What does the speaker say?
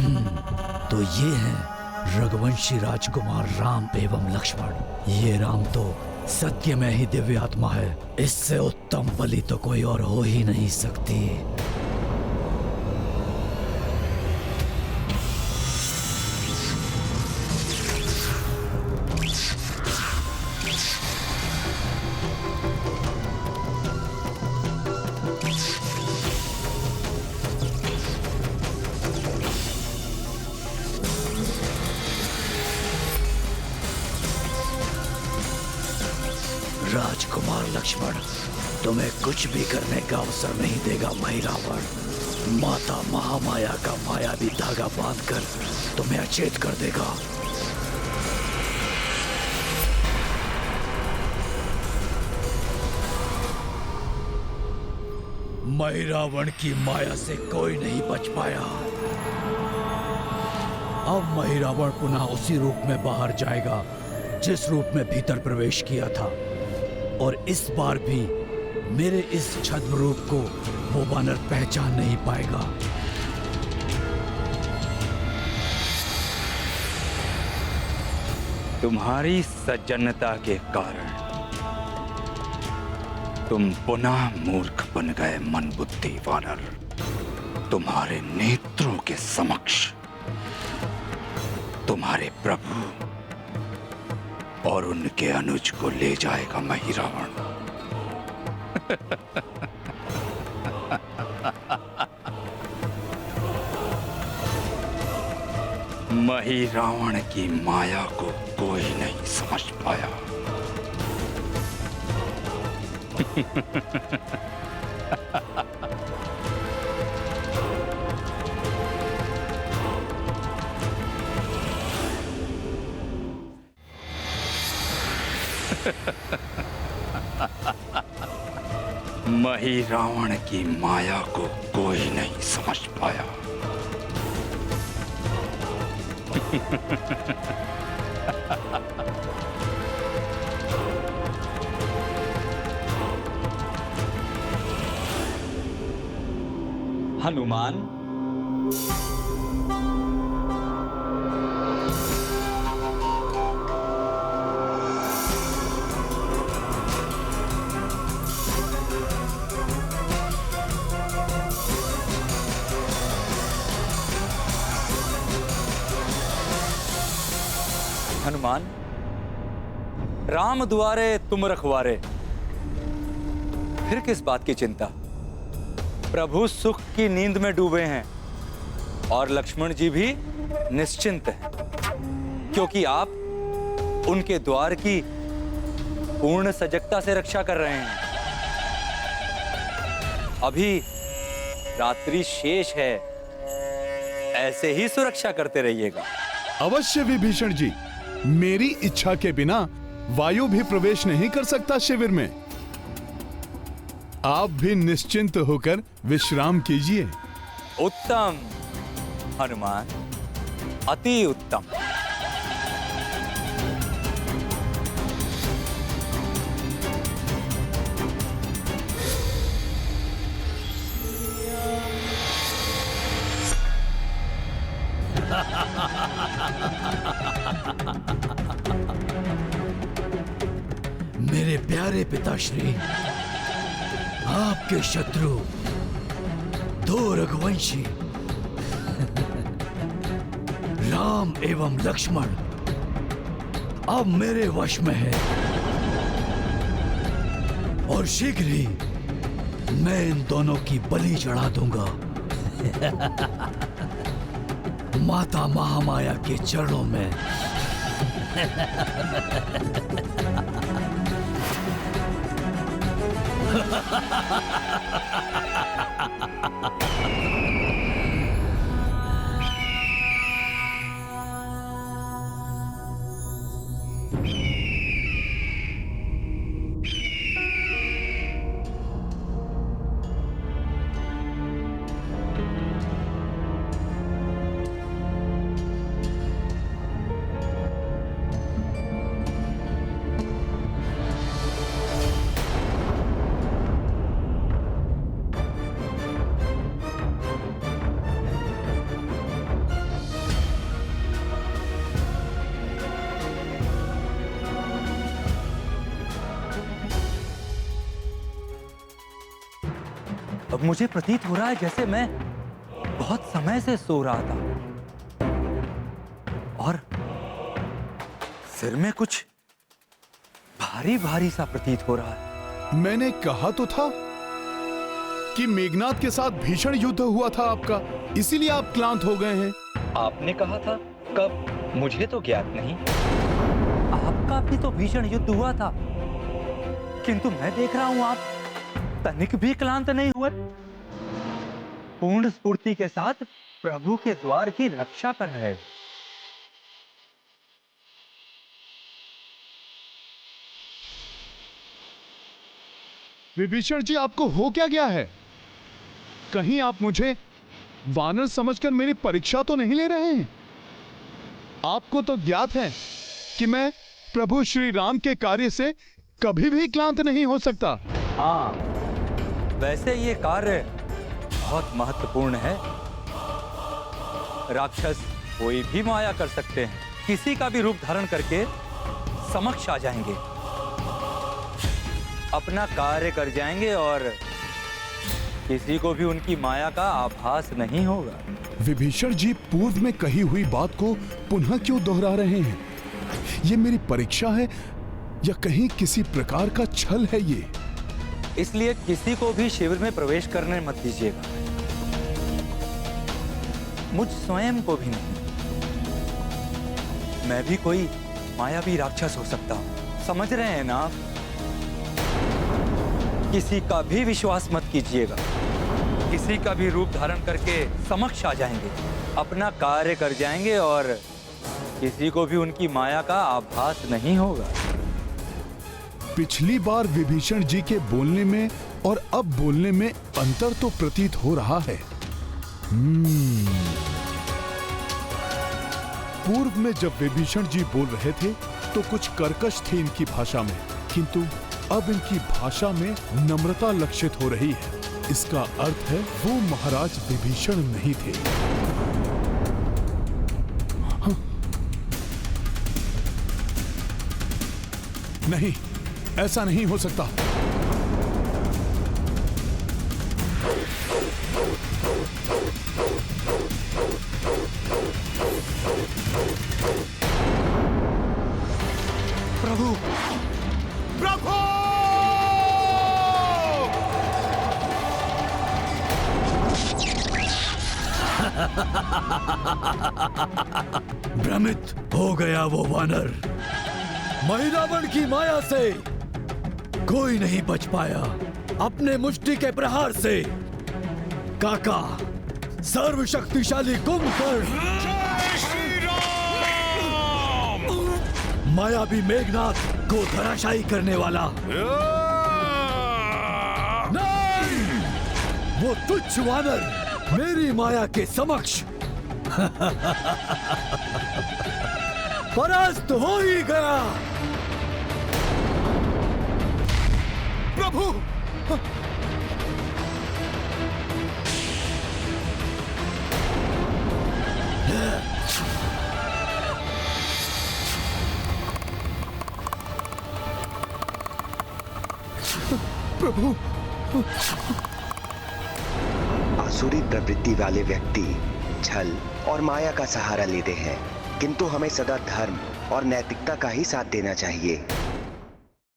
तो ये हैं रघुवंशी राजकुमार राम एवं लक्ष्मण। ये राम तो सत्य में ही दिव्य आत्मा है। इससे उत्तम बलि तो कोई और हो ही नहीं सकती। राजकुमार लक्ष्मण, तुम्हें कुछ भी करने का अवसर नहीं देगा महिरावण। माता महामाया का मायावी धागा बांधकर तुम्हें अचेत कर देगा। महिरावण की माया से कोई नहीं बच पाया। अब महिरावण पुनः उसी रूप में बाहर जाएगा जिस रूप में भीतर प्रवेश किया था, और इस बार भी मेरे इस छद्म रूप को वो वानर पहचान नहीं पाएगा। तुम्हारी सज्जनता के कारण तुम पुनः मूर्ख बन गए मनबुद्धि वानर। तुम्हारे नेत्रों के समक्ष तुम्हारे प्रभु और उनके अनुज को ले जाएगा महिरावण। महिरावण की माया को कोई नहीं समझ पाया। महिरावण की माया को कोई नहीं समझ पाया। हनुमान, हनुमान, राम दुआरे तुम रखवारे। फिर किस बात की चिंता? प्रभु सुख की नींद में डूबे हैं और लक्ष्मण जी भी निश्चिंत हैं, क्योंकि आप उनके द्वार की पूर्ण सजगता से रक्षा कर रहे हैं। अभी रात्रि शेष है, ऐसे ही सुरक्षा करते रहिएगा। अवश्य विभीषण जी, मेरी इच्छा के बिना वायु भी प्रवेश नहीं कर सकता शिविर में। आप भी निश्चिंत होकर विश्राम कीजिए। उत्तम हनुमान, अति उत्तम। मेरे प्यारे पिताश्री, आपके शत्रु दो रघुवंशी राम एवं लक्ष्मण अब मेरे वश में है, और शीघ्र ही मैं इन दोनों की बलि चढ़ा दूंगा माता महामाया के चरणों में। अब मुझे प्रतीत हो रहा है जैसे मैं बहुत समय से सो रहा था और सिर में कुछ भारी भारी सा प्रतीत हो रहा है। मैंने कहा तो था कि मेघनाद के साथ भीषण युद्ध हुआ था आपका, इसीलिए आप क्लांत हो गए हैं। आपने कहा था? कब? मुझे तो ज्ञात नहीं। आपका भी तो भीषण युद्ध हुआ था, किंतु मैं देख रहा हूं आप तनिक भी क्लांत नहीं हुए, पूर्ण स्फूर्ति के साथ प्रभु के द्वार की रक्षा कर रहे। विभीषण जी, आपको हो क्या गया है? कहीं आप मुझे वानर समझकर मेरी परीक्षा तो नहीं ले रहे हैं? आपको तो ज्ञात है कि मैं प्रभु श्री राम के कार्य से कभी भी क्लांत नहीं हो सकता। हाँ, वैसे ये कार्य बहुत महत्वपूर्ण है। राक्षस कोई भी माया कर सकते हैं, किसी का भी रूप धारण करके समक्ष आ जाएंगे, अपना कार्य कर जाएंगे और किसी को भी उनकी माया का आभास नहीं होगा। विभीषण जी, पूर्व में कही हुई बात को पुनः क्यों दोहरा रहे हैं? ये मेरी परीक्षा है या कहीं किसी प्रकार का छल है ये? इसलिए किसी को भी शिविर में प्रवेश करने मत दीजिएगा, मुझ स्वयं को भी नहीं। मैं भी कोई मायावी राक्षस हो सकता हूं, समझ रहे हैं ना आप? किसी का भी विश्वास मत कीजिएगा, किसी का भी रूप धारण करके समक्ष आ जाएंगे, अपना कार्य कर जाएंगे और किसी को भी उनकी माया का आभास नहीं होगा। पिछली बार विभीषण जी के बोलने में और अब बोलने में अंतर तो प्रतीत हो रहा है। पूर्व में जब विभीषण जी बोल रहे थे तो कुछ कर्कश थे इनकी भाषा में, किंतु अब इनकी भाषा में नम्रता लक्षित हो रही है। इसका अर्थ है वो महाराज विभीषण नहीं थे। हाँ। नहीं, ऐसा नहीं हो सकता। प्रभु, प्रभु! भ्रमित हो गया वो वानर। महिरावण की माया से कोई नहीं बच पाया अपने मुष्टि के प्रहार से। काका, सर्वशक्तिशाली कुंभकर्ण, मायावी मेघनाद को धराशायी करने वाला। नहीं, वो तुच्छ वानर मेरी माया के समक्ष परास्त हो ही गया। प्रभु! प्रभु! आसुरी प्रवृत्ति वाले व्यक्ति छल और माया का सहारा लेते हैं, किंतु हमें सदा धर्म और नैतिकता का ही साथ देना चाहिए।